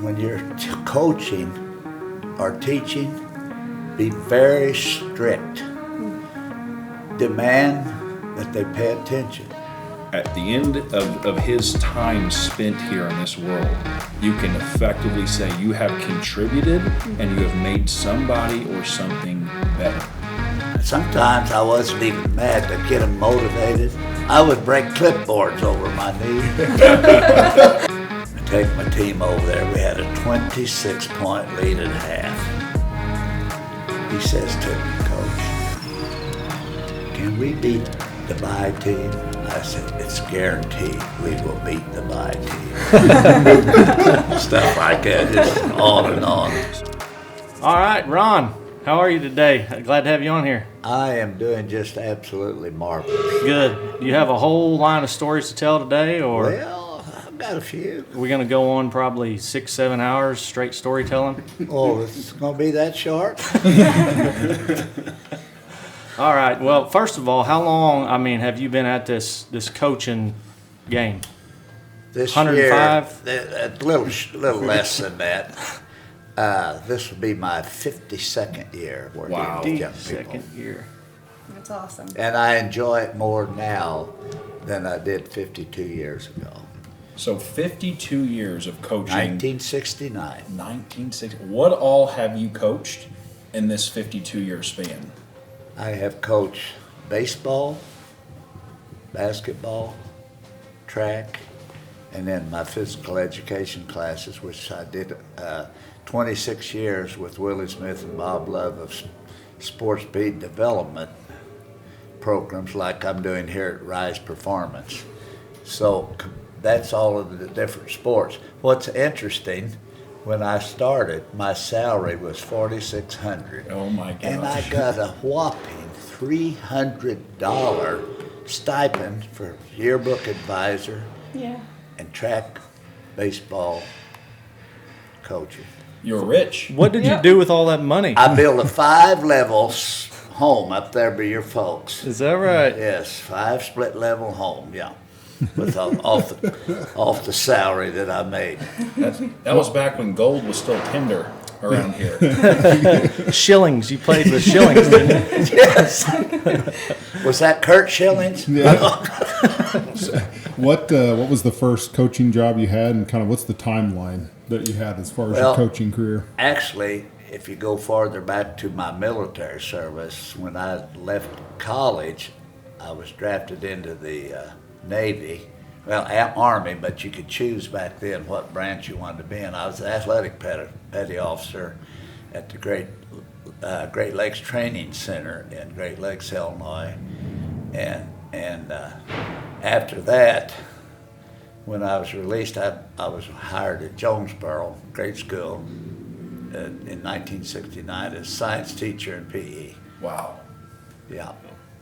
when you're coaching or teaching, be very strict. Demand that they pay attention. At the end of his time spent here in this world, you can effectively say you have contributed and you have made somebody or something better. Sometimes I wasn't even mad to get them motivated. I would break clipboards over my knee. I take my team over there. We had a 26-point lead at half. He says to me, Coach, can we beat the bye team? I said, it's guaranteed we will beat the bye team. Stuff like that, just on and on. All right, Ron, how are you today? Glad to have you on here. I am doing just absolutely marvelous. Good. Do you have a whole line of stories to tell today, or? Well, I've got a few. We're going to go on probably 6-7 hours straight storytelling. Oh, it's going to be that short? All right. Well, first of all, how long, have you been at this coaching game? This 105? year, a little less than that. This will be my 52nd year working with young people. 52nd year. That's awesome. And I enjoy it more now than I did 52 years ago. So 52 years of coaching. 1969. 1960. What all have you coached in this 52-year span? I have coached baseball, basketball, track, and then my physical education classes, which I did 26 years with Willie Smith and Bob Love of sports speed development programs like I'm doing here at Rise Performance. So that's all of the different sports. What's interesting, when I started, my salary was $4,600. Oh my gosh. And I got a whopping $300 stipend for yearbook advisor and track baseball coaching. You're rich. What did you do with all that money? I built a 5-level home up there by your folks. Is that right? Yes, 5 split-level home, yeah. With off the salary that I made. That was back when gold was still tender around here. Shillings. You played with shillings, didn't you? Yes. Was that Kurt Shillings? Yeah. What was the first coaching job you had, and kind of what's the timeline that you had as far as your coaching career? Actually, if you go farther back to my military service, when I left college, I was drafted into the Navy, Army, but you could choose back then what branch you wanted to be in. I was an athletic petty officer at the Great Lakes Training Center in Great Lakes, Illinois, and after that, when I was released, I was hired at Jonesboro Grade School in 1969 as science teacher in PE. Wow. Yeah,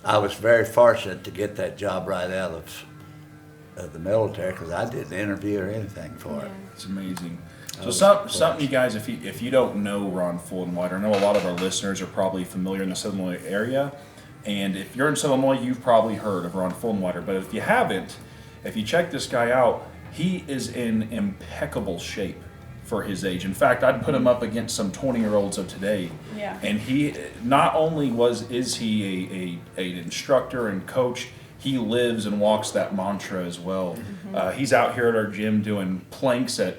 I was very fortunate to get that job right out of the military because I didn't interview or anything for it. It's amazing. So something you guys, if you don't know Ron Fulenwider, I know a lot of our listeners are probably familiar in the Southern Illinois area, and if you're in Southern Illinois, you've probably heard of Ron Fulenwider. But if you haven't, if you check this guy out, he is in impeccable shape for his age. In fact, I'd put him up against some 20-year-olds of today. Yeah. And he not only is he an instructor and coach, he lives and walks that mantra as well. Mm-hmm. He's out here at our gym doing planks at,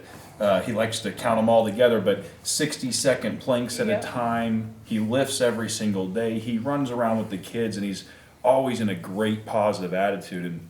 he likes to count them all together, but 60-second planks at a time. He lifts every single day. He runs around with the kids, and he's always in a great positive attitude. And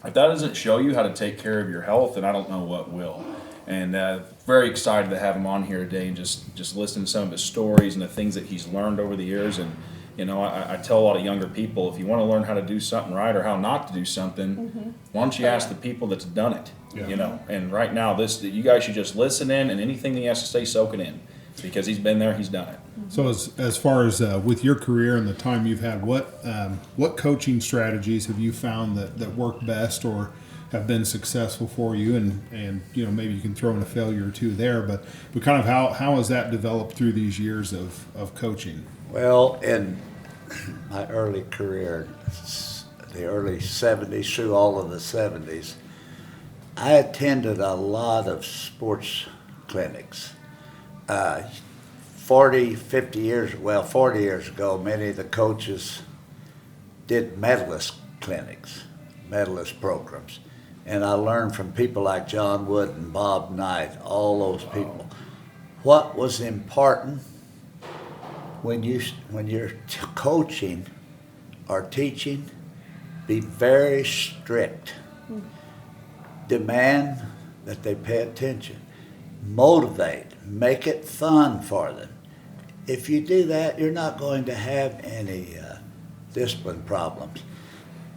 if that doesn't show you how to take care of your health, then I don't know what will. And very excited to have him on here today and just listen to some of his stories and the things that he's learned over the years. And you know, I tell a lot of younger people, if you want to learn how to do something right or how not to do something, why don't you ask the people that's done it? Yeah. You know, and right now, you guys should just listen in, and anything that he has to say, soak it in, because he's been there, he's done it. So as far as with your career and the time you've had, what coaching strategies have you found that work best or have been successful for you? And you know, maybe you can throw in a failure or two there, but kind of how has that developed through these years of coaching? Well, in my early career, the early 70s through all of the 70s, I attended a lot of sports clinics. 40 years ago, many of the coaches did medalist clinics, medalist programs. And I learned from people like John Wood and Bob Knight, all those people, what was important when you're coaching or teaching. Be very strict. Demand that they pay attention. Motivate. Make it fun for them. If you do that, you're not going to have any discipline problems.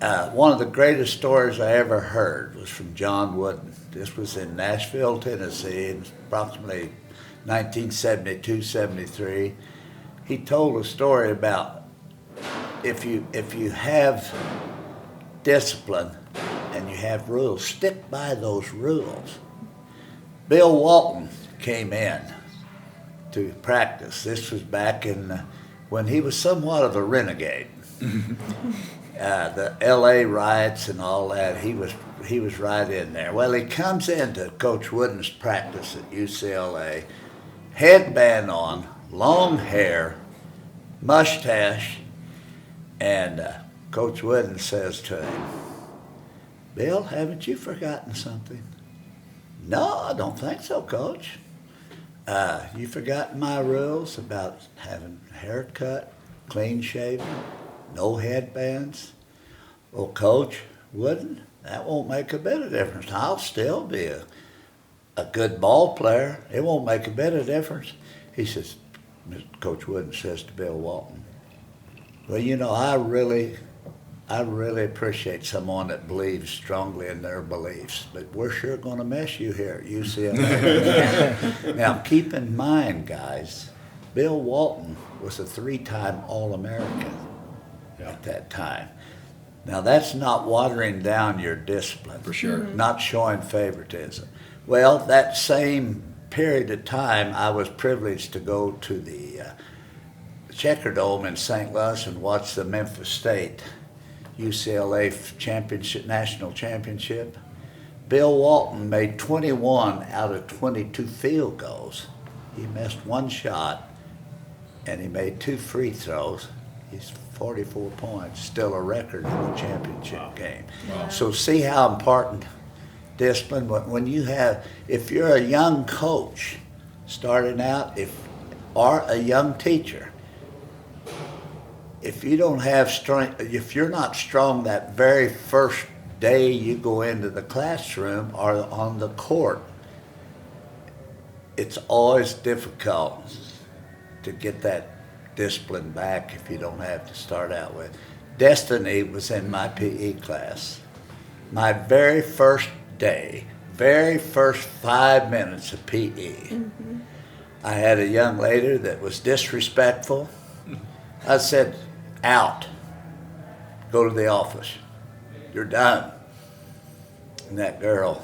One of the greatest stories I ever heard was from John Wooden. This was in Nashville, Tennessee, in approximately 1972-73. He told a story about if you have discipline and you have rules, stick by those rules. Bill Walton came in to practice. This was back in when he was somewhat of a renegade. The L.A. riots and all that, he was right in there. Well, he comes into Coach Wooden's practice at UCLA, headband on, long hair, mustache, and Coach Wooden says to him, "Bill, haven't you forgotten something?" "No, I don't think so, Coach." "You forgotten my rules about having a haircut, clean shaven, no headbands?" "Well, Coach Wooden, that won't make a bit of difference. I'll still be a good ball player. It won't make a bit of difference." He says, Coach Wooden says to Bill Walton, "Well, you know, I really appreciate someone that believes strongly in their beliefs, but we're sure going to miss you here at UCLA." Now, keep in mind, guys, Bill Walton was a 3-time All-American at that time. Now, that's not watering down your discipline. For sure. Not showing favoritism. Well, that same period of time, I was privileged to go to the Checker Dome in St. Louis and watch the Memphis State UCLA championship, national championship. Bill Walton made 21 out of 22 field goals. He missed one shot, and he made 2 free throws. He's 44 points, still a record in the championship game. Wow. So see how important discipline, when you have, if you're a young coach starting out, or a young teacher, if you don't have strength, if you're not strong that very first day you go into the classroom or on the court, it's always difficult to get that discipline back if you don't have to start out with. Destiny was in my PE class. My very first day, very first 5 minutes of PE, I had a young lady that was disrespectful. I said, "Out. Go to the office. You're done." And that girl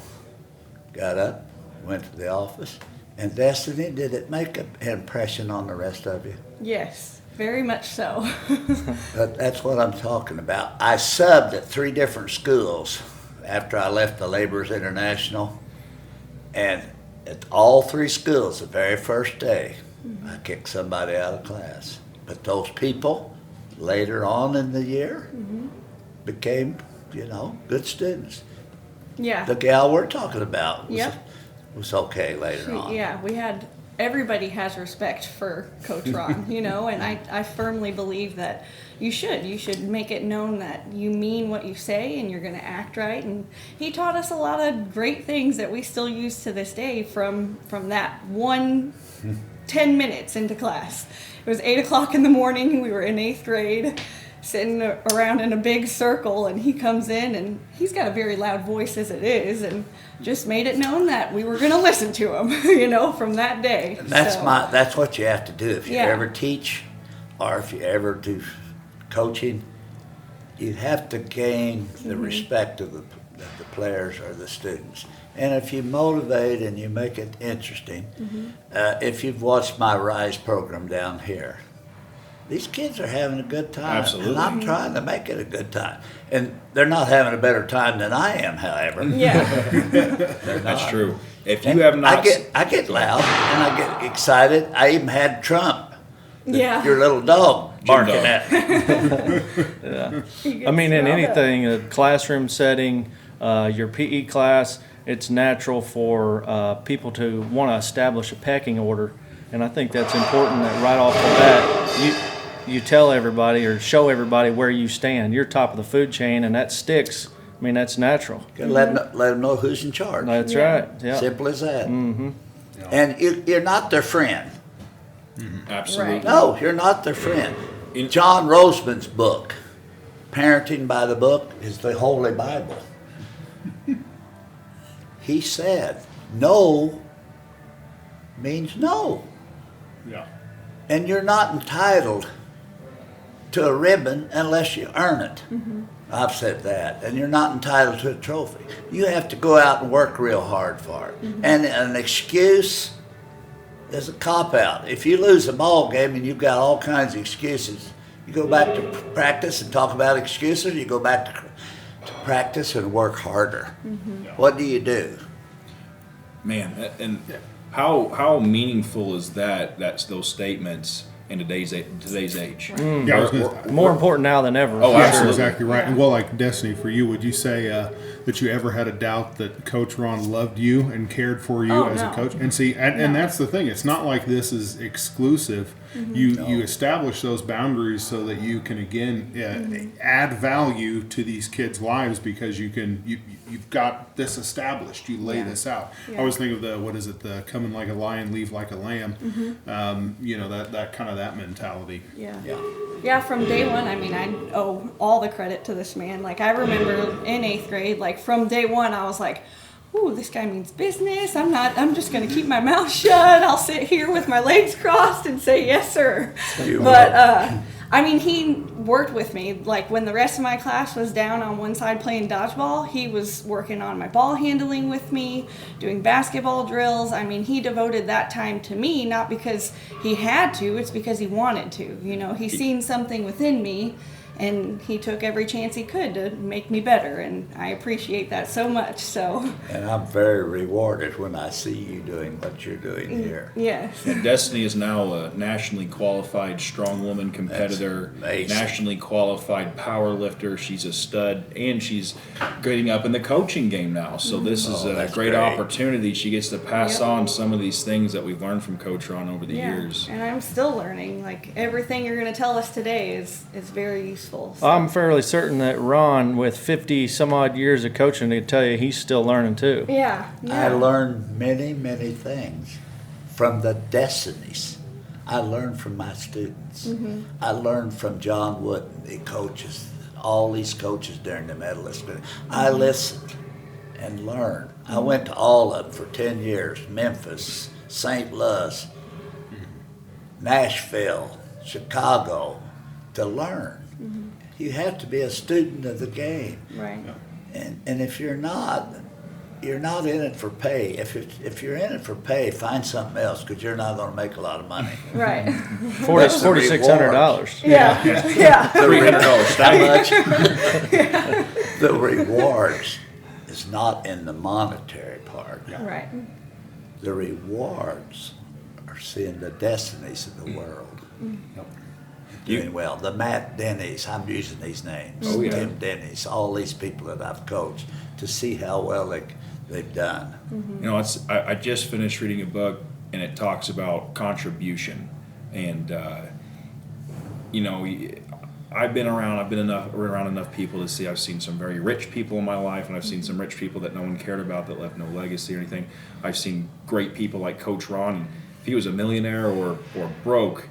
got up, went to the office. And Destiny, did it make an impression on the rest of you? Yes, very much so. But that's what I'm talking about. I subbed at 3 different schools after I left the Laborers International. And at all 3 schools, the very first day, I kicked somebody out of class. But those people, later on in the year, became, good students. Yeah. The gal we're talking about was, Yep. was okay later on. Yeah, everybody has respect for Coach Ron, and I firmly believe that you should make it known that you mean what you say and you're going to act right. And he taught us a lot of great things that we still use to this day from that 10 minutes into class. It was 8 o'clock in the morning. We were in 8th grade, sitting around in a big circle, and he comes in, and he's got a very loud voice as it is, and just made it known that we were going to listen to him, from that day. And that's what you have to do. If you Yeah. ever teach or if you ever do coaching, you have to gain the respect of the players or the students. And if you motivate and you make it interesting, if you've watched my RISE program down here, these kids are having a good time. Absolutely. And I'm trying to make it a good time. And they're not having a better time than I am, however. Yeah. They're That's not. true. If you And have not, I get loud and I get excited. I even had Trump, Yeah. your little dog, barking dog. at me. I mean, in anything, a classroom setting, your PE class, it's natural for people to want to establish a pecking order. And I think that's important that right off the bat, you tell everybody or show everybody where you stand. You're top of the food chain, and that sticks. I mean, that's natural. Gotta let them know who's in charge. That's Yeah. right. Yeah. Simple as that. And you're not their friend. absolutely. Right. No, you're not their friend. In- John Roseman's book, Parenting by the Book, is the Holy Bible. He said, no means no. Yeah. And you're not entitled to a ribbon unless you earn it. I've said that. And you're not entitled to a trophy. You have to go out and work real hard for it. And an excuse is a cop-out. If you lose a ball game and you've got all kinds of excuses, you go back to practice and talk about excuses, you go back to practice and work harder. What do? Man, and how meaningful is that? That's those statements in today's age. Yeah, I was gonna- More important now than ever. Oh, for That's sure. exactly right. And well, like Destiny, for you, would you say that you ever had a doubt that Coach Ron loved you and cared for you Oh, as a no. coach? And see, and that's the thing. It's not like this is exclusive. You establish those boundaries so that you can again add value to these kids' lives because you've got this established. You lay Yeah. this out. Yeah. I always think of the coming like a lion, leave like a lamb. That kind of that mentality. Yeah. Yeah. Yeah, from day one, I mean, I owe all the credit to this man. Like, I remember in 8th grade, like, from day one, I was like, ooh, this guy means business. I'm just going to keep my mouth shut. I'll sit here with my legs crossed and say, yes, sir. But, I mean, he worked with me. Like, when the rest of my class was down on one side playing dodgeball, he was working on my ball handling with me, doing basketball drills. I mean, he devoted that time to me, not because he had to, it's because he wanted to. You know, he seen something within me, and he took every chance he could to make me better, and I appreciate that so much. So, And I'm very rewarded when I see you doing what you're doing here. yes. And Destiny is now a nationally qualified strongwoman competitor, That's amazing. nationally qualified power lifter. She's a stud, and she's getting up in the coaching game now. So this is Oh, a that's great great. opportunity. She gets to pass Yep. on some of these things that we've learned from Coach Ron over the years. And I'm still learning. Like, everything you're going to tell us today is very useful. So. I'm fairly certain that Ron, with 50 some odd years of coaching, to tell you he's still learning too. Yeah. I learned many, many things from the Destinies. I learned from my students. I learned from John Wooden, the coaches, all these coaches during the medalist. I listened and learned. I went to all of them for 10 years, Memphis, St. Louis, Nashville, Chicago, to learn. You have to be a student of the game. Right. And if you're not in it for pay. If you're in it for pay, find something else because you're not going to make a lot of money. Right. That's the $4,600. Yeah. Yeah. $300 How much? The rewards is not in the monetary part. Right. The rewards are seeing the destinies of the world. Doing well. The Matt Denny's, I'm using these names. Oh, yeah. Tim Denny's, all these people that I've coached to see how well they've done. You know, I just finished reading a book, and it talks about contribution. And, you know, I've been around enough people to see. I've seen some very rich people in my life, and I've seen some rich people that no one cared about that left no legacy or anything. I've seen great people like Coach Ron, and if he was a millionaire or broke,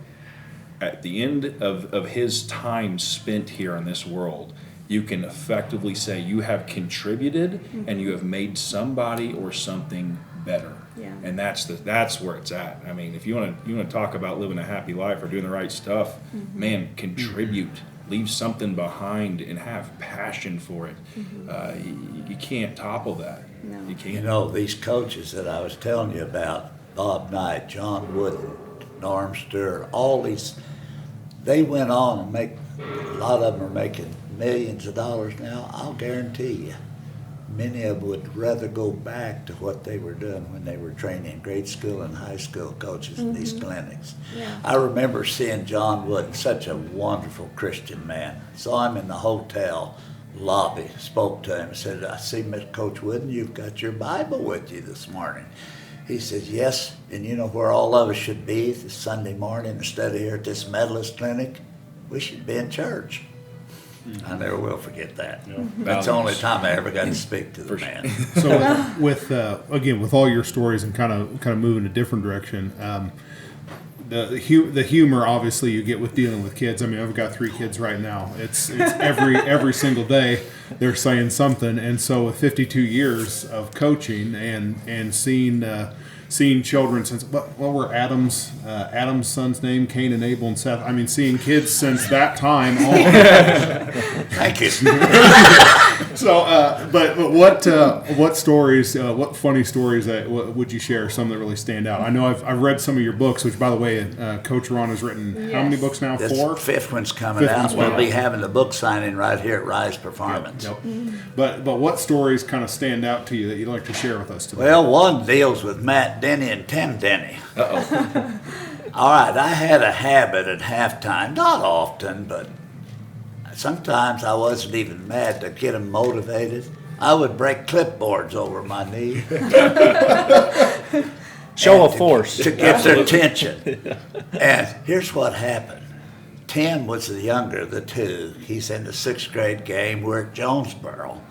at the end of his time spent here in this world, you can effectively say you have contributed and you have made somebody or something better. Yeah. And that's where it's at. I mean, if you want to talk about living a happy life or doing the right stuff, man, contribute, leave something behind, and have passion for it. You can't topple that. No. You can't. You know, these coaches that I was telling you about, Bob Knight, John Wooden, Norm Stewart, all these, they went on and a lot of them are making millions of dollars now. I'll guarantee you, many of them would rather go back to what they were doing when they were training grade school and high school coaches in these clinics. Yeah. I remember seeing John Wood, such a wonderful Christian man. Saw him in the hotel lobby, spoke to him, said, I see, Mr. Coach Wooden, you've got your Bible with you this morning. He says, yes, and you know where all of us should be this Sunday morning instead of here at this Medalist Clinic? We should be in church. I never will forget that. That's the only time I ever got to speak to the man. So with again, with all your stories and kind of moving a different direction, the humor obviously you get with dealing with kids. I mean, I've got 3 kids right now. It's every single day they're saying something, and so with 52 years of coaching and seeing children since what were Adam's son's name, Cain and Abel and Seth. I mean, seeing kids since that time on. Thank you. So, but what stories, what funny stories would you share? Some that really stand out. I know I've read some of your books, which by the way, Coach Ron has written how many books now? This 4? 5th one's coming out. We'll be having the book signing right here at Rise Performance. Yep. But what stories kind of stand out to you that you'd like to share with us today? Well, one deals with Matt Denny and Tim Denny. All right, I had a habit at halftime, not often, but sometimes I wasn't even mad to get them motivated. I would break clipboards over my knee. Show of force. To get their attention. And here's what happened. Tim was the younger of the 2. He's in the 6th grade game. We're at Jonesboro.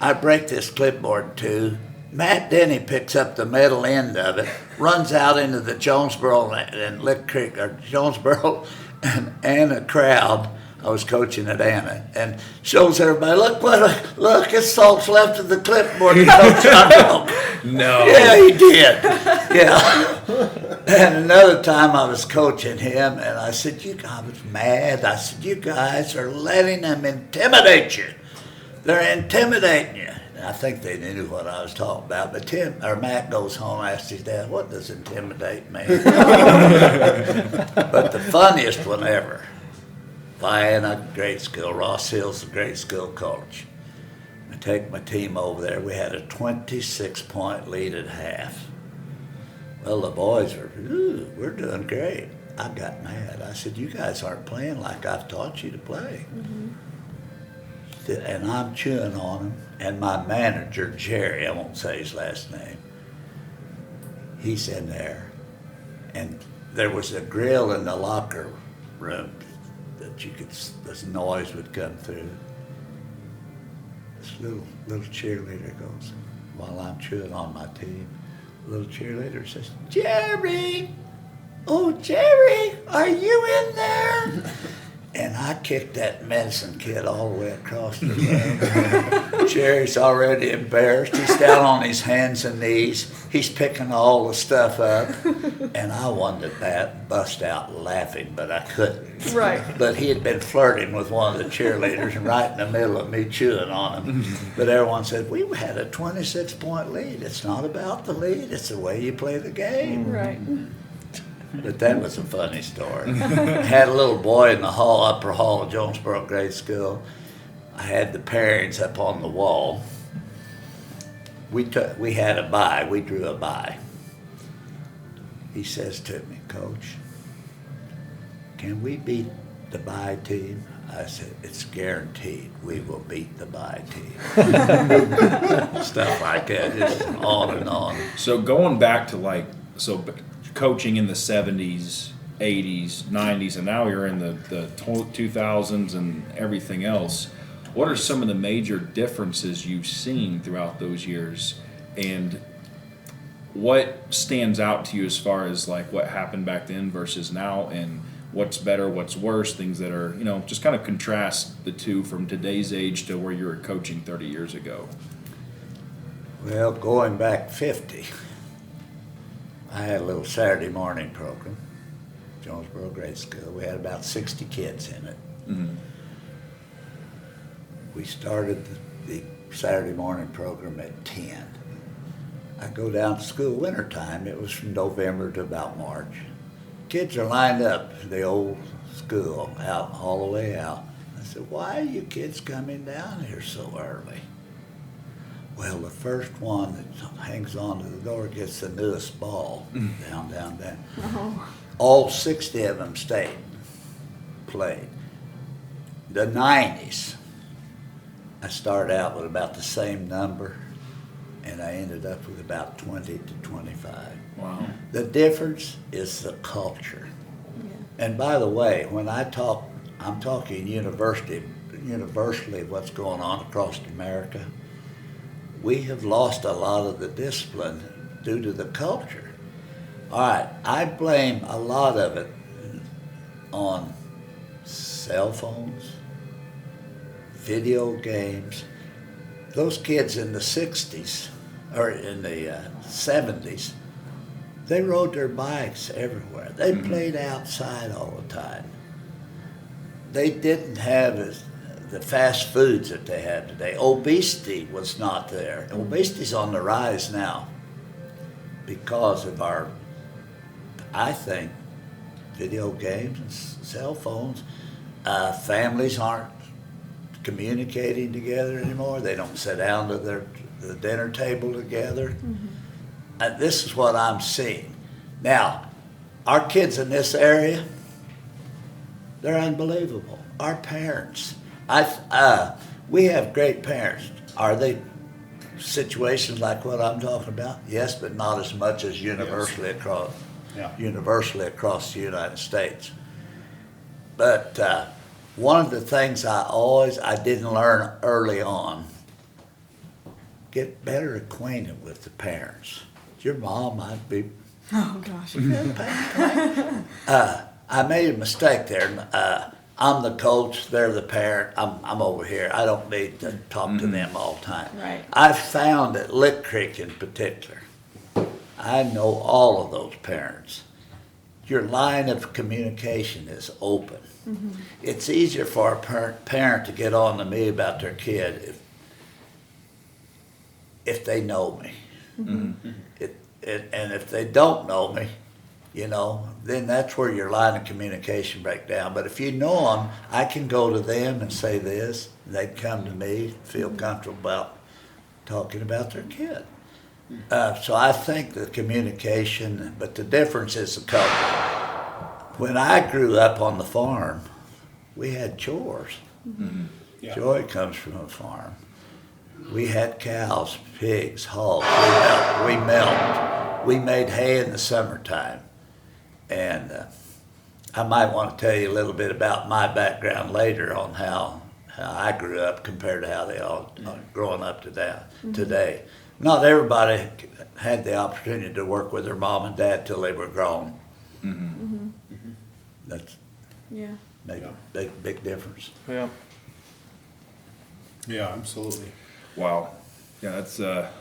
I break this clipboard too. Matt Denny picks up the metal end of it, runs out into the Jonesboro and Lick Creek, or Jonesboro and Anna crowd. I was coaching at Anna, and shows everybody, look, it's salt's left of the clipboard. No. Yeah, he did. Yeah. And another time I was coaching him, and I said, I was mad. I said, you guys are letting them intimidate you. They're intimidating you. And I think they knew what I was talking about. But Matt goes home and asks his dad, what does intimidate mean? But the funniest one ever, Vienna, grade school, Ross Hill's the grade school coach. I take my team over there. We had a 26-point lead at half. Well, the boys were, we're doing great. I got mad. I said, you guys aren't playing like I've taught you to play. And I'm chewing on them. And my manager, Jerry, I won't say his last name, he's in there. And there was a grill in the locker room that this noise would come through. This little cheerleader goes, while I'm chewing on my team, little cheerleader says, Jerry! Oh, Jerry, are you in there? And I kicked that medicine kid all the way across the room. Jerry's already embarrassed. He's down on his hands and knees. He's picking all the stuff up. And I wanted to bust out laughing, but I couldn't. Right. But he had been flirting with one of the cheerleaders and right in the middle of me chewing on him. But everyone said, we had a 26-point lead. It's not about the lead. It's the way you play the game. Right. But that was a funny story. I had a little boy in the upper hall of Jonesboro Grade School. I had the parents up on the wall. We had a bye. We drew a bye. He says to me, Coach, can we beat the bye team? I said, it's guaranteed we will beat the bye team. Stuff like that, just on and on. So going back to coaching in the 70s, 80s, 90s, and now you're in the 2000s and everything else. What are some of the major differences you've seen throughout those years, and what stands out to you as far as like what happened back then versus now, and what's better, what's worse, things that are, just kind of contrast the two from today's age to where you were coaching 30 years ago? Well, going back 50, I had a little Saturday morning program, Jonesboro Grade School. We had about 60 kids in it. Mm-hmm. We started the Saturday morning program at 10. I go down to school wintertime. It was from November to about March. Kids are lined up, the old school, out all the way out. I said, why are you kids coming down here so early? Well, the first one that hangs on to the door gets the newest ball. Down. Oh. All 60 of them stayed, played. The 90s, I started out with about the same number, and I ended up with about 20 to 25. Wow. The difference is the culture. Yeah. And by the way, when I talk, I'm talking universally what's going on across America. We have lost a lot of the discipline due to the culture. All right, I blame a lot of it on cell phones, video games. Those kids in the 60s, or in the 70s, they rode their bikes everywhere. They played outside all the time. They didn't have the fast foods that they have today. Obesity was not there. Obesity's on the rise now because of our, I think, video games and cell phones. Families aren't communicating together anymore. They don't sit down to the dinner table together. This is what I'm seeing. Now, our kids in this area, they're unbelievable. Our parents, we have great parents. Are they situations like what I'm talking about? Yes, but not as much as universally across the United States. But one of the things I didn't learn early on, get better acquainted with the parents. Your mom might be. Oh gosh. I made a mistake there. I'm the coach, they're the parent, I'm over here. I don't need to talk to them all the time. Right. I've found at Lick Creek in particular, I know all of those parents. Your line of communication is open. It's easier for a parent to get on to me about their kid if they know me. And if they don't know me, then that's where your line of communication breaks down. But if you know them, I can go to them and say this, and they'd come to me, feel comfortable about talking about their kid. So I think the communication, but the difference is the culture. When I grew up on the farm, we had chores. Yeah. Joy comes from a farm. We had cows, pigs, hogs. We milked. We made hay in the summertime. And I might want to tell you a little bit about my background later on how I grew up compared to how they all are growing up today. Not everybody had the opportunity to work with their mom and dad till they were grown. That's Yeah. big difference. Yeah. Yeah, absolutely. Wow. Yeah,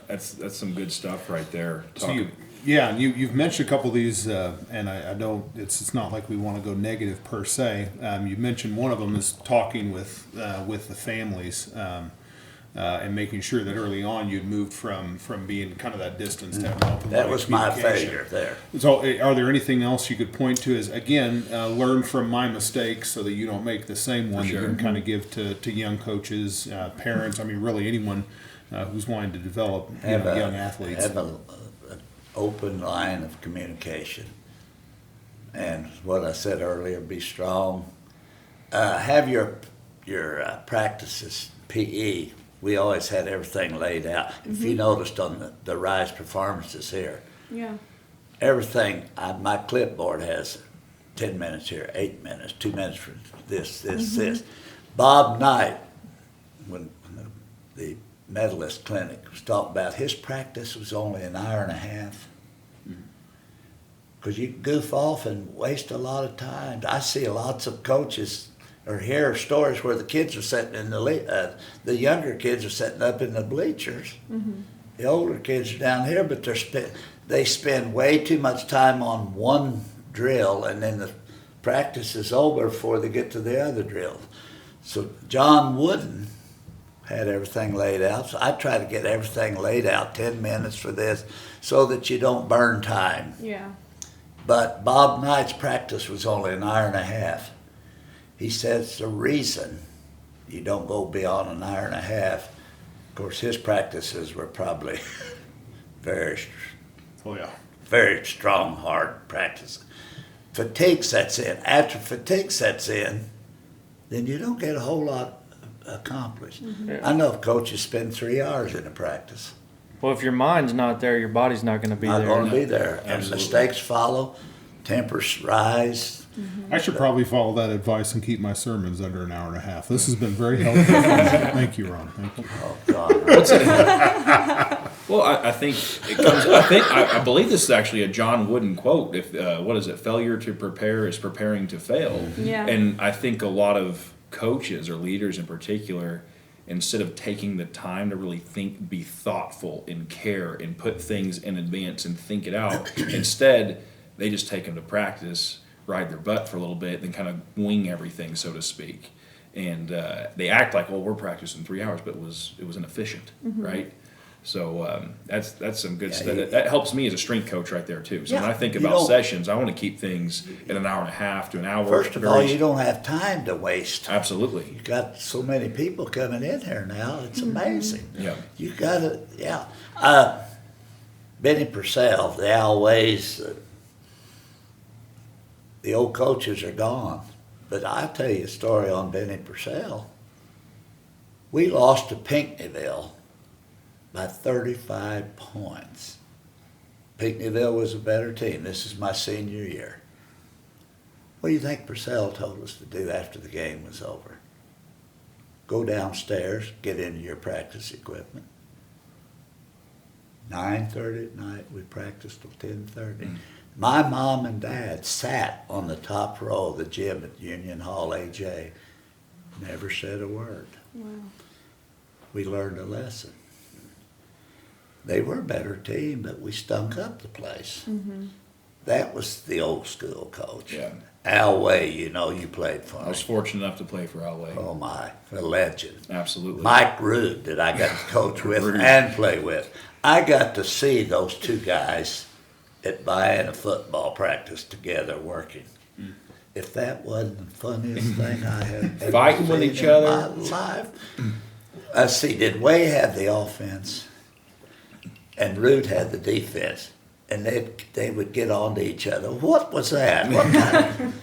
that's some good stuff right there. So you've mentioned a couple of these, and I don't. It's not like we want to go negative per se. You mentioned one of them is talking with the families, and making sure that early on you'd moved from being kind of that distance to having open That line was my communication. failure there. So, are there anything else you could point to as, again, learn from my mistakes so that you don't make the same one that you can kind of give to young coaches, parents, I mean, really anyone who's wanting to develop young athletes? Have an open line of communication. And what I said earlier, be strong. Have your practices, PE. We always had everything laid out. If you noticed on the Rise performances here, Yeah. everything, my clipboard has 10 minutes here, 8 minutes, 2 minutes for this. Bob Knight, when the medalist clinic was talking about, his practice was only an hour and a half. Because you goof off and waste a lot of time. I see lots of coaches or hear stories where the kids are sitting in the younger kids are sitting up in the bleachers. The older kids are down here, but they spend way too much time on one drill, and then the practice is over before they get to the other drill. So John Wooden had everything laid out. So I try to get everything laid out, 10 minutes for this, so that you don't burn time. Yeah. But Bob Knight's practice was only an hour and a half. He says the reason you don't go beyond an hour and a half, of course, his practices were probably very, Oh yeah. very strong, hard practices. Fatigue sets in. After fatigue sets in, then you don't get a whole lot accomplished. Yeah. I know coaches spend 3 hours in a practice. Well, if your mind's not there, your body's not going to be Not there. going to be there. And Absolutely. mistakes follow, tempers rise. I should probably follow that advice and keep my sermons under an hour and a half. This has been very helpful. Thank you, Ron. Thank you. Oh, God. Well, I think it comes. I believe this is actually a John Wooden quote. If what is it? Failure to prepare is preparing to fail. Yeah. And I think a lot of coaches or leaders in particular, instead of taking the time to really think, be thoughtful and care and put things in advance and think it out, instead they just take them to practice, ride their butt for a little bit, then kind of wing everything, so to speak. And they act like, well, we're practicing 3 hours, but it was inefficient, right? So that's some good stuff. That helps me as a strength coach right there too. So when Yeah, I think you about don't- sessions, I want to keep things in an hour and a half to an hour. First of all, you don't have time to waste. Absolutely. You got so many people coming in here now. It's amazing. Yeah. You got to, yeah. Benny Purcell, the Always, the old coaches are gone. But I'll tell you a story on Benny Purcell. We lost to Pinckneyville by 35 points. Pinckneyville was a better team. This is my senior year. What do you think Purcell told us to do after the game was over? Go downstairs, get into your practice equipment. 9:30 at night, we practiced till 10:30. My mom and dad sat on the top row of the gym at Union Hall, AJ. Never said a word. Wow. We learned a lesson. They were a better team, but we stunk up the place. That was the old school coach. Yeah. Al Way, you know, you played for I him. was fortunate enough to play for LA. Oh my, a legend. Absolutely. Mike Rude that I got to coach with Rude. and play with. I got to see those two guys at Vienna football practice together working. If that wasn't the funniest thing I had ever Fighting with seen each in other. my life. Let's see, did Way have the offense and Rude had the defense? And they would get on to each other. What was that? What kind of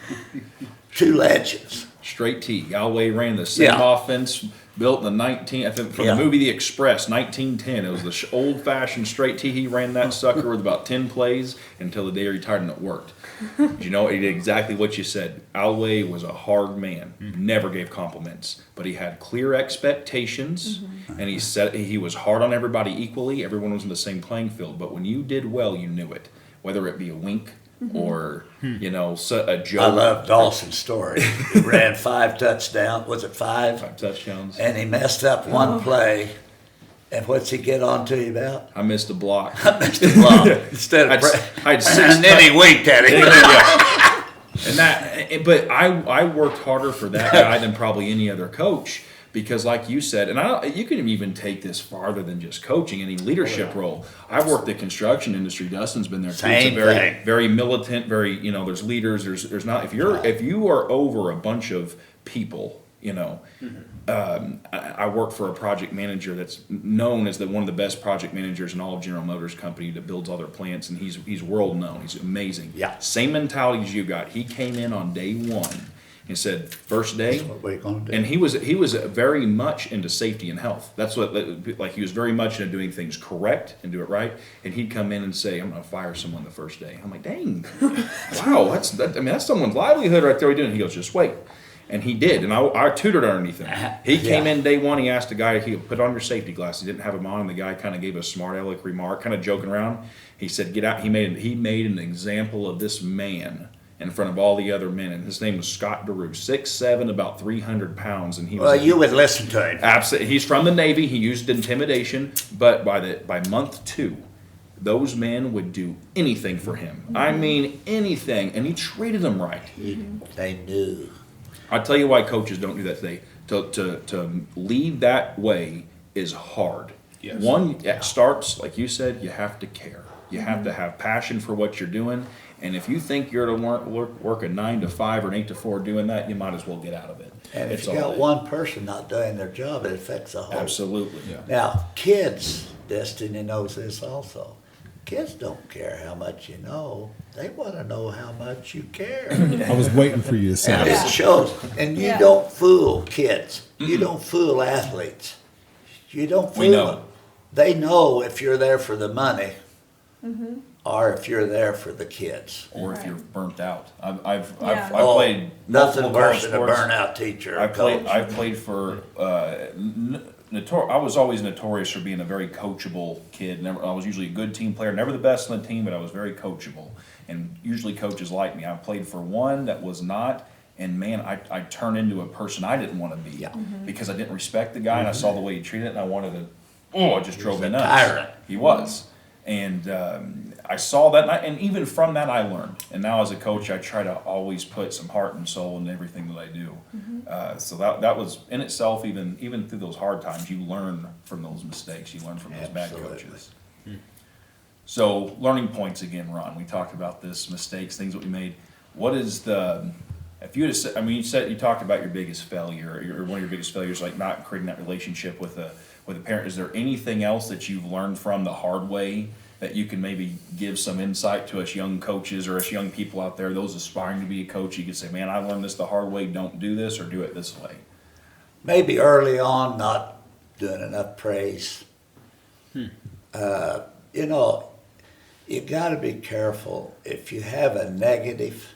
two legends? Straight T. Galway ran the same Yeah. offense built in the I think from Yeah. the movie The Express, 1910. It was the old-fashioned straight T. He ran that sucker with about 10 plays until the day he retired, and it worked. You know, he did exactly what you said. Alway was a hard man. Never gave compliments, but he had clear expectations, and he said he was hard on everybody equally. Everyone was in the same playing field, but when you did well, you knew it. Whether it be a wink or you know a joke. I love Dawson's story. He ran 5 touchdowns. Was it 5? 5 touchdowns. And he messed up one play. And what's he get on to you about? I missed a block. Missed the block instead of I'd 6 and then he winked at him. And that, but I worked harder for that guy than probably any other coach because, like you said, and you can even take this farther than just coaching, any leadership role. I've worked the construction industry. Dustin's been there too. Same it's a very, thing. very militant. Very, you know, there's leaders. There's not. If you are over a bunch of people, you know. I work for a project manager that's known as one of the best project managers in all of General Motors Company that builds all their plants, and he's world known. He's amazing. Yeah. Same mentality as you got. He came in on day one and said, first day, What we're gonna do. and he was very much into safety and health. That's what, like, he was very much into doing things correct and do it right. And he'd come in and say, "I'm going to fire someone the first day." I'm like, "Dang, wow, that's someone's livelihood right there." We're doing. He goes, "Just wait." And he did, and I tutored underneath him. He came in day one. He asked the guy, he put on your safety glasses. He didn't have them on, and the guy kind of gave a smart aleck remark, kind of joking around. He said, "Get out." He made an example of this man in front of all the other men, and his name was Scott DeRue, 6'7", about 300 pounds, and he was. Well, you would listen to him. Absolutely, he's from the Navy. He used intimidation, but by month 2. Those men would do anything for him. I mean, anything, and he treated them right. They knew. I'll tell you why coaches don't do that today. To lead that way is hard. Yes. One, it starts, like you said, you have to care. You have to have passion for what you're doing, And if you think you're to work a 9 to 5 or an 8 to 4 doing that, you might as well get out of it. And if It's you all got in. one person not doing their job, it affects the whole. Absolutely. Now, kids, Destiny knows this also. Kids don't care how much you know. They want to know how much you care. I was waiting for you to say And that. it shows. And you Yeah. don't fool kids. You don't fool athletes. You don't fool We know. them. They know if you're there for the money or if you're there for the kids. Or if Right. you're burnt out. I've Yeah. played nothing multiple worse college than a sports. burnout teacher or I coach. played for I was always notorious for being a very coachable kid. I was usually a good team player, never the best on the team, but I was very coachable. And usually coaches liked me. I played for one that was not, and man, I turned into a person I didn't want to be because I didn't respect the guy and I saw the way he treated it, and I wanted to. Oh, it just drove me a nuts. tyrant. He was, and I saw that, and even from that I learned. And now as a coach, I try to always put some heart and soul in everything that I do. So that was in itself, even through those hard times, you learn from those mistakes. You learn from those bad Absolutely. coaches. So learning points again, Ron. We talked about this, mistakes, things that we made. What is the, if you had said, I mean, you talked about your biggest failure, or one of your biggest failures, like not creating that relationship with a parent. Is there anything else that you've learned from the hard way that you can maybe give some insight to us young coaches or us young people out there, those aspiring to be a coach? You could say, man, I learned this the hard way. Don't do this, or do it this way. Maybe early on not doing enough praise. You know, you got to be careful. If you have a negative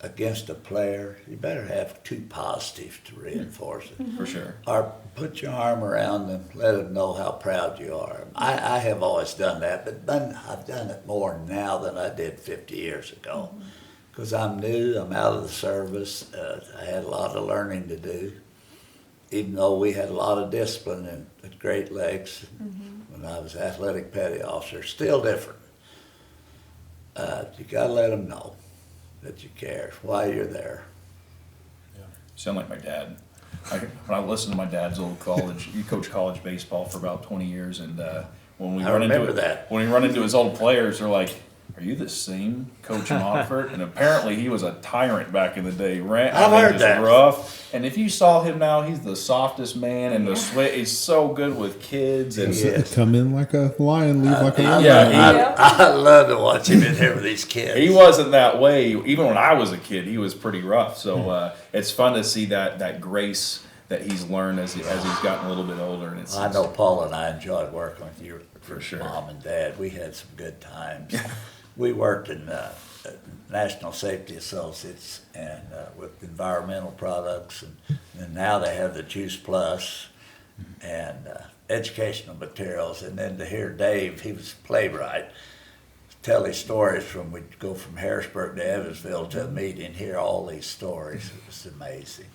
against a player, you better have two positives to reinforce it. For sure. Or put your arm around them, let them know how proud you are. I have always done that, but then I've done it more now than I did 50 years ago. Because I'm new, I'm out of the service, I had a lot of learning to do. Even though we had a lot of discipline at Great Lakes when I was athletic petty officer, still different. You gotta let them know that you care, why you're there. Sound like my dad. When I listened to my dad's old college, he coached college baseball for about 20 years, and when we I run into remember that. when we run into his old players, they're like, "Are you the same Coach Montfort?" And apparently, he was a tyrant back in the day. I've heard just that. rough. And if you saw him now, he's the softest man, and the sweat. He's so good with kids, and He is. Come in like a lion, leave like a lion. Yeah, I love to watch him in here with these kids. he wasn't that way. Even when I was a kid, he was pretty rough. So it's fun to see that grace that he's learned as he's gotten a little bit older. And it's I know Paul and I enjoyed working with you, For sure. Mom and Dad. We had some good times. We worked in National Safety Associates and with environmental products, and now they have the Juice Plus and educational materials. And then to hear Dave, he was a playwright, tell his stories from, we'd go from Harrisburg to Evansville to a meeting, hear all these stories. It was amazing.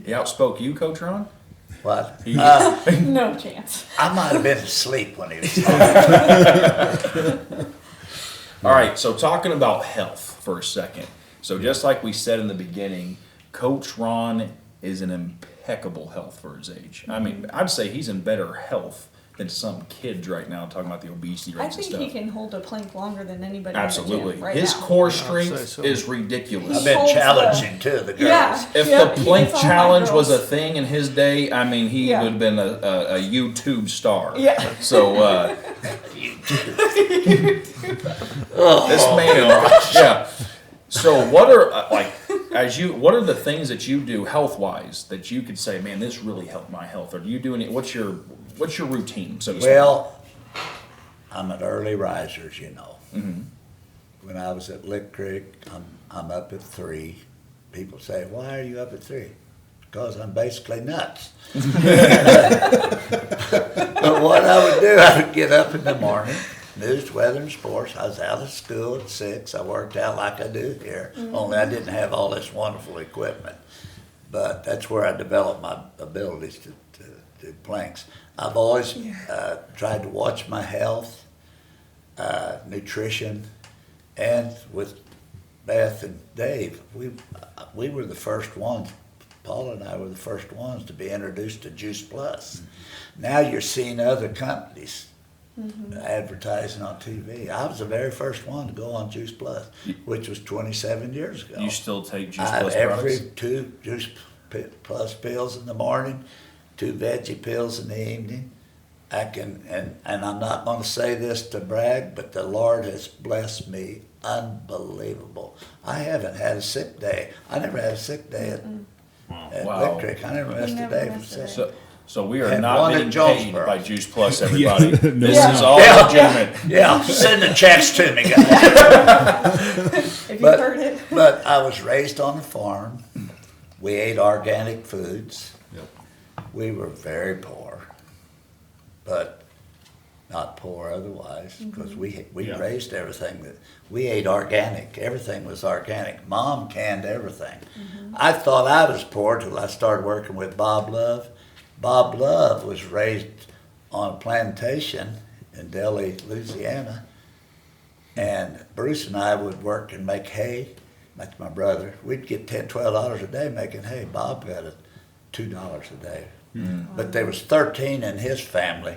He outspoke you, Coach Ron? What? No chance. I might have been asleep when he was talking. All right, so talking about health for a second. So just like we said in the beginning, Coach Ron is in impeccable health for his age. I mean, I'd say he's in better health than some kids right now talking about the obesity I rates and think stuff. he can hold a plank longer than anybody Absolutely. in the gym right His now. core say strength so. is ridiculous. I've been holds the- challenging too, the girls. Yeah. If Yep, the he plank gets all my challenge was a girls. thing in his day, I mean, he Yeah. would have been a YouTube star. Yeah. So, this man, yeah. So what are what are the things that you do health wise that you could say, man, this really helped my health? Or do you do any? What's your routine? So to speak? Well, I'm an early riser, as you know. When I was at Lick Creek, I'm up at 3. People say, "Why are you up at 3?" Because I'm basically nuts. But what I would do, I would get up in the morning, news, weather, and sports. I was out of school at 6. I worked out like I do here, only I didn't have all this wonderful equipment. But that's where I developed my abilities to do planks. I've always tried to watch my health, nutrition, and with Beth and Dave, we were the first ones. Paul and I were the first ones to be introduced to Juice Plus. Now you're seeing other companies advertising on TV. I was the very first one to go on Juice Plus, which was 27 years ago. You still take Juice I have Plus every products? 2 Juice Plus pills in the morning, 2 veggie pills in the evening. I can, and I'm not going to say this to brag, but the Lord has blessed me unbelievable. I haven't had a sick day. I never had a sick day at Wow. Lick Creek. I never missed a never day from missed a sick. day. So we are Had not one at being paid Jonesboro. by Juice Plus, everybody. No, This we're is not. all Yeah. legitimate. Yeah, send the checks to me, guys. If you But- heard it. But I was raised on a farm. We ate organic foods. Yep. We were very poor, but not poor otherwise, because we Yeah. raised everything that we ate organic. Everything was organic. Mom canned everything. I thought I was poor till I started working with Bob Love. Bob Love was raised on a plantation in Delhi, Louisiana, and Bruce and I would work and make hay. That's my brother. We'd get $10, $12 a day making hay. Bob got $2 a day. But there was 13 in his family,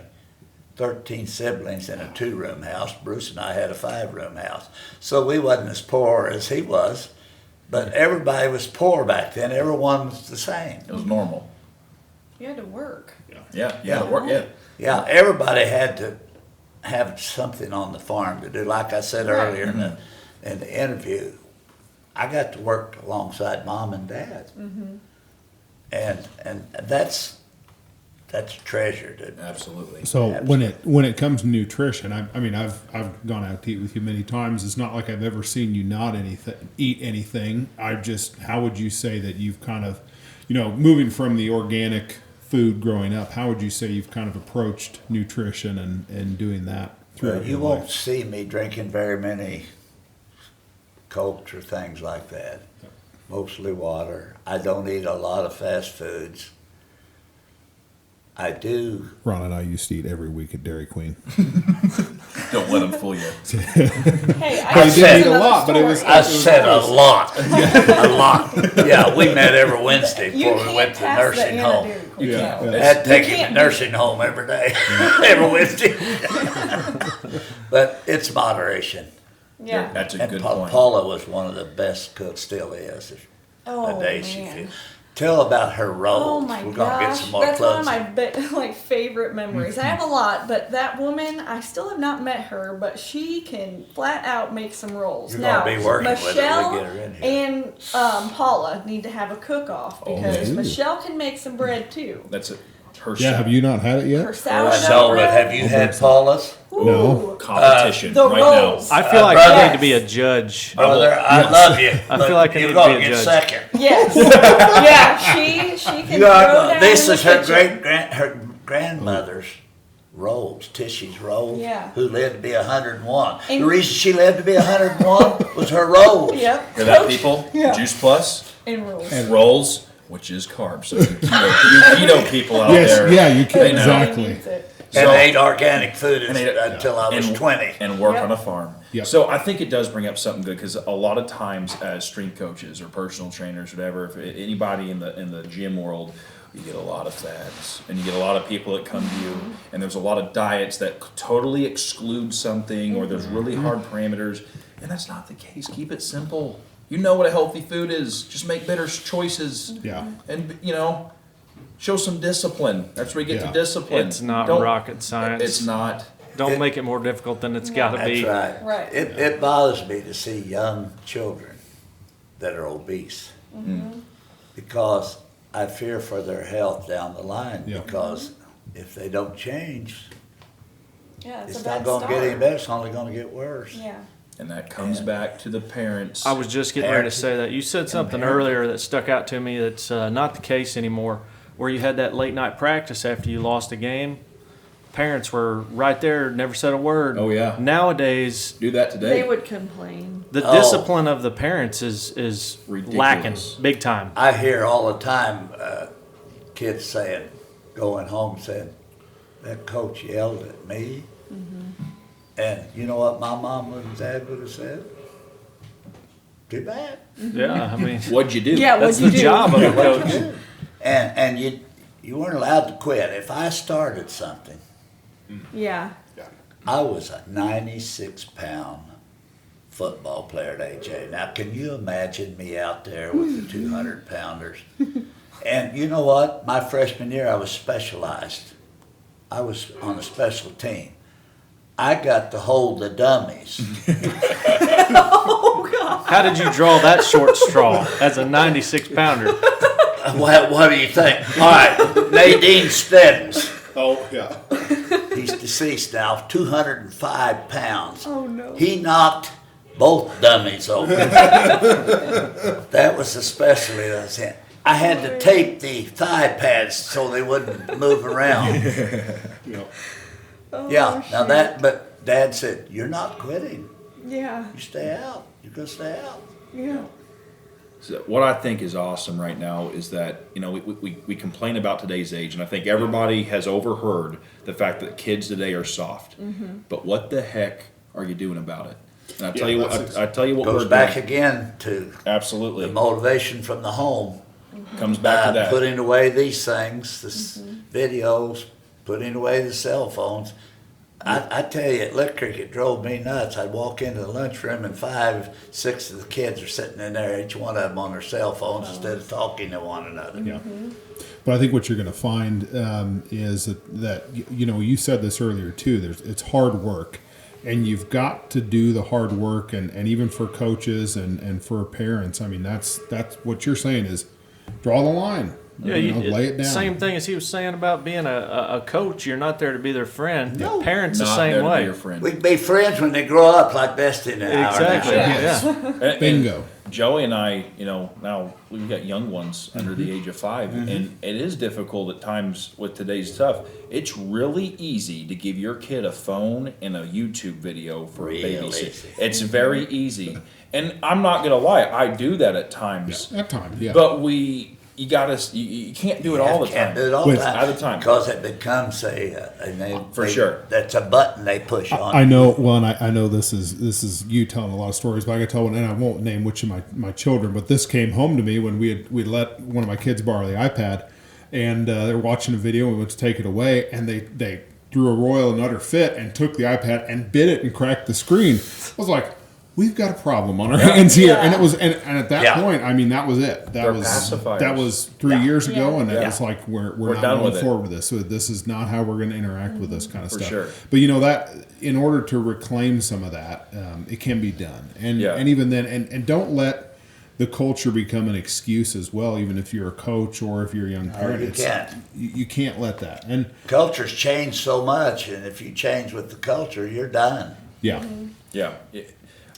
13 siblings in a 2-room house. Bruce and I had a 5-room house. So we wasn't as poor as he was, but everybody was poor back then. Everyone was the same. It was normal. You had to work. Yeah, yeah, it worked, yeah. Yeah, everybody had to have something on the farm to do. Like I said Right. earlier in the interview, I got to work alongside Mom and Dad. And that's a treasure to Absolutely. So when it comes to nutrition, I mean I've gone out to eat with you many times. It's not like I've ever seen you not eat anything. How would you say that you've kind of, moving from the organic food growing up, how would you say you've kind of approached nutrition and doing that throughout you your won't life? see me drinking very many Cokes or things like that. Mostly water. I don't eat a lot of fast foods. I do. Ron and I used to eat every week at Dairy Queen. Don't let them fool you. Hey, I I said- did a lot, but it was- I said a lot. A lot. Yeah, we met every Wednesday You before we went to the can't pass the nursing Anna home. Dairy Queen. Yeah, No. yeah. I had to take him to can't nursing home every day, every Wednesday. But it's moderation. Yeah. That's a And good point. Paula was one of the best cooks, still is. Oh, The day she man. could. Tell about her rolls. Oh my We're gonna get gosh, some more that's one of clubs. my favorite memories. I have a lot, but that woman, I still have not met her, but she can flat out make some rolls. You're now, gonna be working with her. Michelle We'll get her in here. and Paula need to have a cook-off because Ooh. Michelle can make some bread too. That's it. Her Yeah, have you not had it Her yet? sourdough So, but bread. have you had Paula's? No. Ooh. competition the right rolls. I feel like brother. I need to be a judge. Brother, I love you. I but feel like I you're need to gonna be a get judge. second. Yes. Yeah, she can You throw are, down this in is the her kitchen. her grandmother's rolls, Tishy's rolls. Yeah. Who lived to be 101. And- The reason she lived to be 101 was her rolls. Yep. Hear that, Coach- people? Yeah. Juice Plus, And rolls. rolls, which is carbs. So you keto people out Yes, there. yeah, you can They know. exactly. Needs it. And So- ate organic food And ate- until I was 20. and work Yep. on a farm. Yep. So I think it does bring up something good because a lot of times as strength coaches or personal trainers, whatever, if anybody in the gym world, you get a lot of fads and you get a lot of people that come to you and there's a lot of diets that totally exclude something or there's really hard parameters and that's not the case. Keep it simple. You know what a healthy food is. Just make better choices. Yeah. And show some discipline. That's where you get Yeah. to discipline. It's not Don't- rocket science. It's not. Don't make it more difficult than it's got to That's be. right. Right. It bothers me to see young children that are obese because I fear for their health down the line Yeah. because if they don't change, Yeah, it's it's a not bad going to get start. any better. It's only going to get worse. Yeah. And that comes back to the parents. I was just getting ready to say that. You said something earlier that stuck out to me that's not the case anymore, where you had that late night practice after you lost a game. Parents were right there, never said a word. Oh, yeah. Nowadays, do that today. They would complain. the Oh. discipline of the parents is Ridiculous. lacking big time. I hear all the time kids saying, going home saying, that coach yelled at me. And you know what my mom and dad would have said? Too bad. Yeah, I mean, What'd you do? Yeah, that's what'd the you do? job of a coach. And you weren't allowed to quit. If I started something, Yeah. I was a 96-pound football player at AJ. Now, can you imagine me out there with the 200-pounders? And you know what? My freshman year, I was specialized. I was on a special team. I got to hold the dummies. Oh, God. How did you draw that short straw as a 96-pounder? What do you think? All right, Nadine Stebbins. Oh, yeah. He's deceased now, 205 pounds. Oh, no. He knocked both dummies over. That was especially the thing. I had to tape the thigh pads so they wouldn't move around. Oh, Yeah, now shit. that, but Dad said, you're not quitting. Yeah, You stay out. You're going to stay out. yeah. So what I think is awesome right now is that, you know, we complain about today's age, and I think everybody has overheard the fact that kids today are soft. But what the heck are you doing about it? And I tell you what, I tell you what Goes we're back doing. again to Absolutely. the motivation from the home. Comes back to that. Putting away these things, this videos, putting away the cell phones. I tell you, at Lick Creek, it drove me nuts. I'd walk into the lunchroom and 5, 6 of the kids are sitting in there, each one of them on their cell phones instead of talking to one another. Yeah. But I think what you're going to find is that, you know, you said this earlier too, it's hard work. And you've got to do the hard work, and even for coaches and for parents. I mean, that's what you're saying is draw the line. Yeah, you know, lay it down. Same thing as he was saying about being a coach. You're not there to be their friend. No. Parents the Not there same to be way. your friend. We can be friends when they grow up like Bestie and I are now. Exactly. Yeah. And Bingo. Joey and I, you know, now we've got young ones under the age of 5, and it is difficult at times with today's stuff. It's really easy to give your kid a phone and a YouTube video for Real a babysit. easy. It's very easy, and I'm not gonna lie, I do that at times. At times, yeah. But you can't do it all the Can't time. do it all With- the time. All the time. Because it becomes For sure. That's a button they push on. I know. Well, and I know this is you telling a lot of stories, but I can tell one, and I won't name which of my children. But this came home to me when we let one of my kids borrow the iPad, and they were watching a video. And we went to take it away, and they threw a royal and utter fit and took the iPad and bit it and cracked the screen. I was like, we've got a problem on our hands here. And it was, and at that Yeah. point, I mean, that was it. They're That pacifiers. was 3 years ago, Yeah. and it Yeah. was like we're not done going with it. forward with this. So this is not how we're going to interact with this kind of For stuff. sure. But you know that in order to reclaim some of that, it can be done, and Yeah. and even then, and don't let the culture become an excuse as well. Even if you're a coach or if you're a young parent, you can't. You can't let that. And Culture's changed so much, and if you change with the culture, you're done. yeah, Yeah,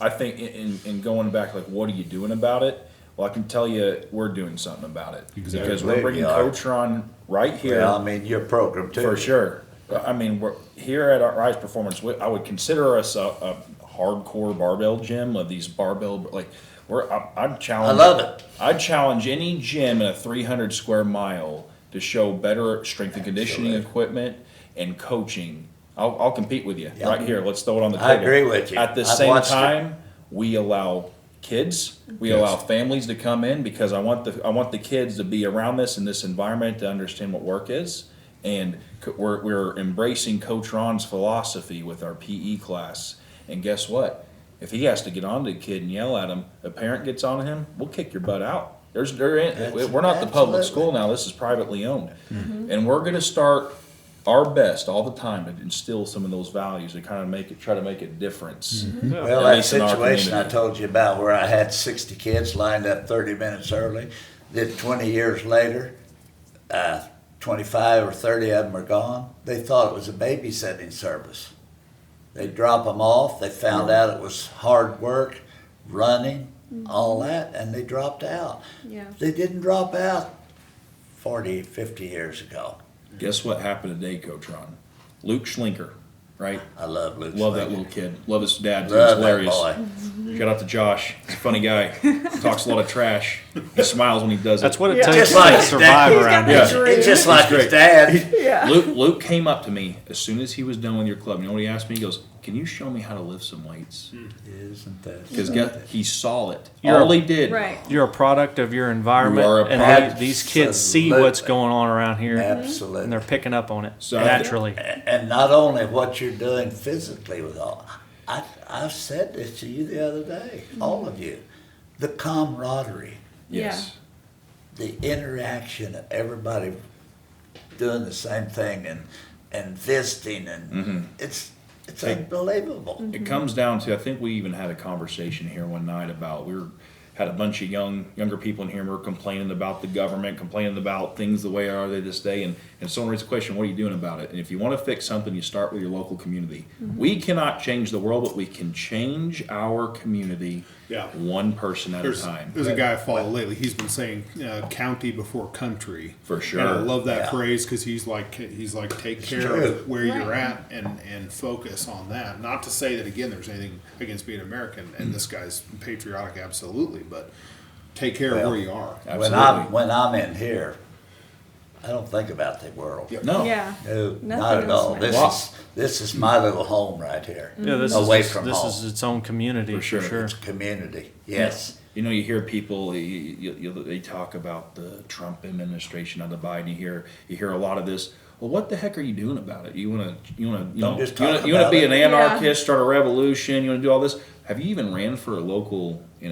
I think in going back, like, what are you doing about it? Well, I can tell you, we're doing something about it. Exactly. Because we're bringing We are. Coach Ron right here. Well, I mean, your program too. For sure. I mean, we're here at Rise Performance. I would consider us a hardcore barbell gym of these barbell. Like, I'd challenge. I love it. I'd challenge any gym in a 300 square mile to show better strength and conditioning equipment and coaching. I'll compete with you Yeah. right here. Let's throw it on the table. I agree with you. At the I've same watched it. time, we allow kids, we Yes. allow families to come in because I want the kids to be around this in this environment to understand what work is, and we're embracing Coach Ron's philosophy with our PE class. And guess what? If he has to get on to a kid and yell at him, a parent gets on him, we'll kick your butt out. We're not the public Absolutely. school now. This is privately owned, and we're going to start our best all the time to instill some of those values and kind of try to make a difference. Well, At that least in our situation I community. told you about where I had 60 kids lined up 30 minutes early, then 20 years later, 25 or 30 of them are gone. They thought it was a babysitting service. They drop them off. They found out it was hard work, running, all that, and they dropped out. Yeah. They didn't drop out 40, 50 years ago. Guess what happened today, Coach Ron? Luke Schlinker, right? I love Luke. Love that Schlinker. little kid. Love his dad. Too. Love He's that hilarious. boy. Shout out to Josh. He's a funny guy. Talks a lot of trash. He smiles when he does it. That's what it Yeah. takes Just to like his survive dad. around He's here. got that It's just like his great. dad. Yeah. Luke came up to me as soon as he was done with your club. You know what he asked me? He goes, can you show me how to lift some weights? Isn't that? Because he saw it. You're- All he did. Right. You're a product of your environment, You are a and product. these kids see Absolutely. what's going on around here, Absolutely. and they're picking up on it So- naturally. And not only what you're doing physically with all, I said this to you the other day, all of you, the camaraderie, Yes. the interaction of everybody doing the same thing and visiting, and it's unbelievable. It comes down to, I think we even had a conversation here one night about, had a bunch of younger people in here, and we were complaining about the government, complaining about things the way are they this day, and someone raised the question, what are you doing about it? And if you want to fix something, you start with your local community. We cannot change the world, but we can change our community one person at a time. There's a guy I follow lately. He's been saying county before country. For sure. And I love that Yeah. phrase because he's like take care true. of where you're Right. at and focus on that. Not to say that again there's anything against being American and this guy's patriotic, absolutely, but take care of Well, where you are. Absolutely. When I'm in here, I don't think about the world. No. Yeah. No, Nothing not at else all. matters. This is my little home right here. Yeah, this Away is from this home. is its own community For for sure. sure. It's community. Yes. You know, you hear people, they talk about the Trump administration, on the Biden. You hear a lot of this. Well, what the heck are you doing about it? You want Don't just talk to about be it. an anarchist, start a revolution? You want to do all this? Have you even ran for a local? Have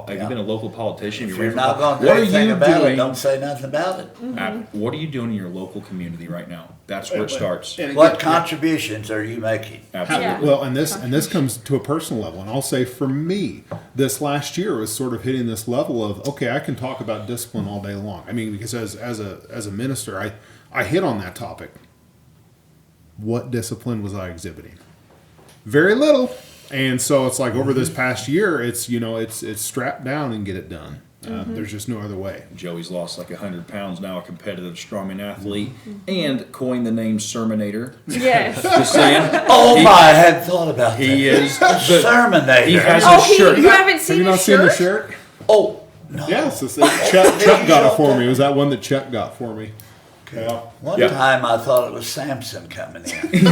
you Yeah. been a local politician? If You you're ran not for- going to do What are anything you about doing? it, don't say nothing about it. What are you doing in your local community right now? That's where it starts. And What again, contributions are you making? Absolutely. Yeah. Well, and this comes to a personal level, and I'll say for me, this last year was sort of hitting this level of okay, I can talk about discipline all day long. I mean, because as a minister, I hit on that topic. What discipline was I exhibiting? Very little, and so it's like over this past year, it's strap down and get it done. There's just no other way. Joey's lost like 100 pounds now, a competitive strongman athlete, and coined the name Sermonator. Yes. Just saying. Oh my, I hadn't thought about that. He is. Sermonator. He has Oh, a shirt. you haven't Have seen you not his seen the shirt? shirt? Oh, no. Yes, Chuck got it for me. It was that one that Chuck got for me. Yeah. One Yeah. time I thought it was Samson coming in.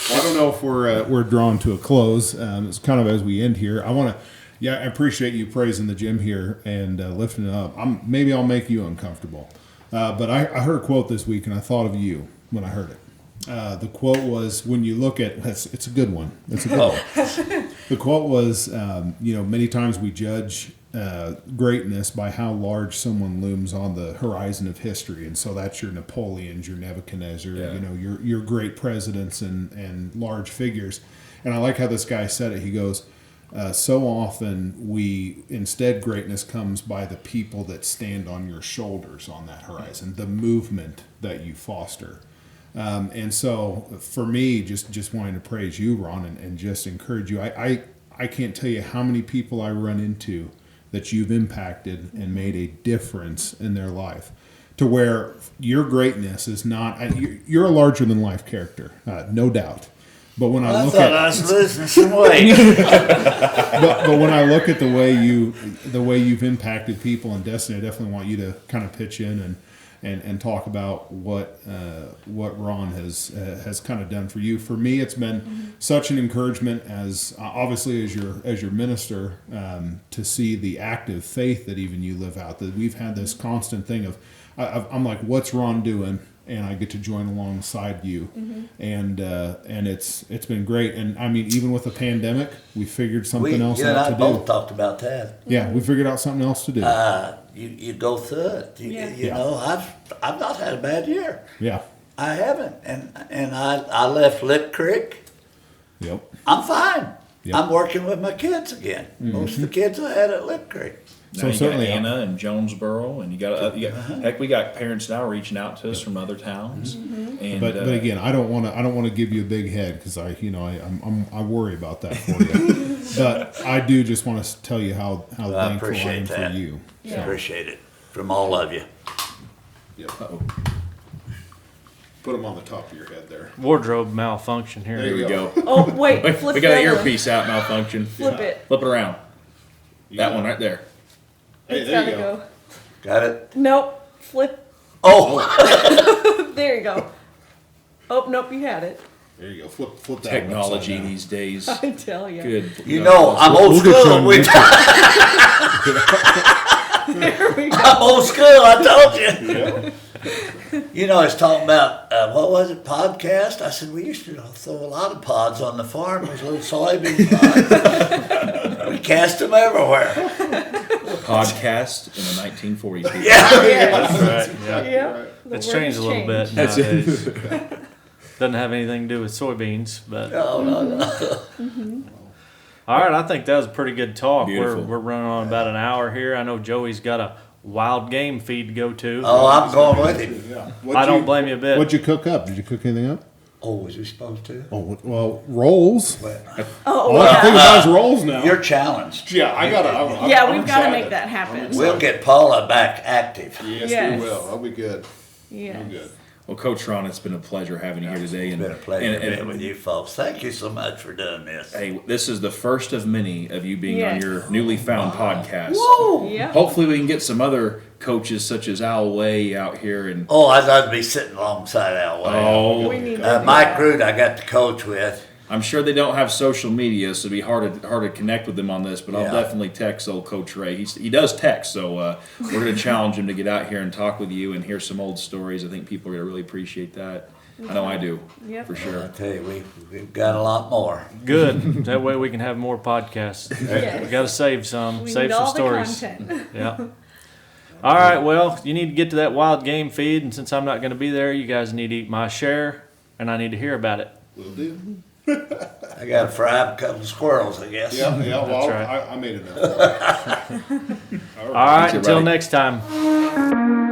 I don't know if we're drawn to a close. It's kind of as we end here. I appreciate you praising the gym here and lifting it up. Maybe I'll make you uncomfortable, but I heard a quote this week and I thought of you when I heard it. The quote was, "When you look at it's a good one. It's a good one." The quote was, many times we judge greatness by how large someone looms on the horizon of history, and so that's your Napoleons, your Nebuchadnezzar, your great presidents and large figures. And I like how this guy said it. He goes, so often instead greatness comes by the people that stand on your shoulders on that horizon, the movement that you foster. And so for me, just wanting to praise you, Ron, and just encourage you. I can't tell you how many people I run into that you've impacted and made a difference in their life, to where your greatness is not, you're a larger than life character, no doubt. But when I look thought at, I was losing some weight. but when I look at the way you've impacted people in Destiny, I definitely want you to kind of pitch in and talk about what Ron has kind of done for you. For me, it's been such an encouragement as obviously as your minister, to see the active faith that even you live out. That we've had this constant thing of I'm like, what's Ron doing? And I get to join alongside you, and it's been great. And I mean, even with the pandemic, we figured something else You and out I to both do. talked about that. Yeah, we figured out something else to do. You go through it. Yeah. You know, I've not had a bad year. Yeah. I haven't, and I left Lick Creek. Yep. I'm fine. Yep. I'm working with my kids again. Most of the kids I had at Lick Creek. Now So you certainly, got Anna and Jonesboro, and heck, we got parents now reaching out to us from other towns. And, but again, I don't want to give you a big head because I worry about that for you. But I do just want to tell you how I thankful I am appreciate that. for you. Yeah. Appreciate it from all of you. Yep. Uh-oh. Put them on the top of your head there. Wardrobe malfunction here. There we go. Oh, wait. Wait, Flip we got the an other earpiece out malfunction. Flip it. Flip it around. That one right there. Hey, It's there gotta you go. go. Got it? Nope. Flip. Oh, There you go. Oh, nope, you had it. There you go. Flip that Technology upside down. these days. I tell you. Good. You know, I'm old We'll get you school. on There we go. I'm old school, I told you. You know, I was talking about, what was it, podcast? I said, we used to throw a lot of pods on the farm, those little soybean pods. We cast them everywhere. Podcast in the 1940s. Yeah. Yes. Right, yeah. Yeah. The It's word changed a has little bit changed. nowadays. Doesn't have anything to do with soybeans, but. No. All right, I think that was a pretty good talk. Beautiful. We're running on about an hour here. I know Joey's got a wild game feed to go to. Oh, I'm going with him. Yeah. I don't blame you a bit. What'd you cook up? Did you cook anything up? Oh, was we supposed to? Oh, well, rolls. Well, Oh, All I think yeah. about is rolls now. you're challenged. Yeah, I gotta. Yeah, we've got to make that happen. We'll get Paula back active. Yes, Yes. we will. That'll be good. Yeah. That'll be good. Well, Coach Ron, it's been a pleasure having you here today. It's been a pleasure and- being with you folks. Thank you so much for doing this. Hey, this is the first of many of you being Yes. on your newly found podcast. Yeah. Hopefully, we can get some other coaches such as Al Way out here and Oh, I'd love to be sitting alongside Al Way. oh, We need to do Mike that. Root, I got to coach with. I'm sure they don't have social media, so it'd be hard to connect with them on this. But I'll Yeah. definitely text old Coach Ray. He does text, so we're going to challenge him to get out here and talk with you and hear some old stories. I think people are going to really appreciate that. I know I do, Yep. for I sure. tell you, we've got a lot more. Good. That way we can have more podcasts. Yes. We got to save some. We Save need some all stories. the content. Yeah. All right. Well, you need to get to that wild game feed, and since I'm not going to be there, you guys need to eat my share, and I need to hear about it. Will do. I got to fry up a couple of squirrels, I guess. Yeah, well, right. I made enough. All right. Thanks, Until everybody. next time.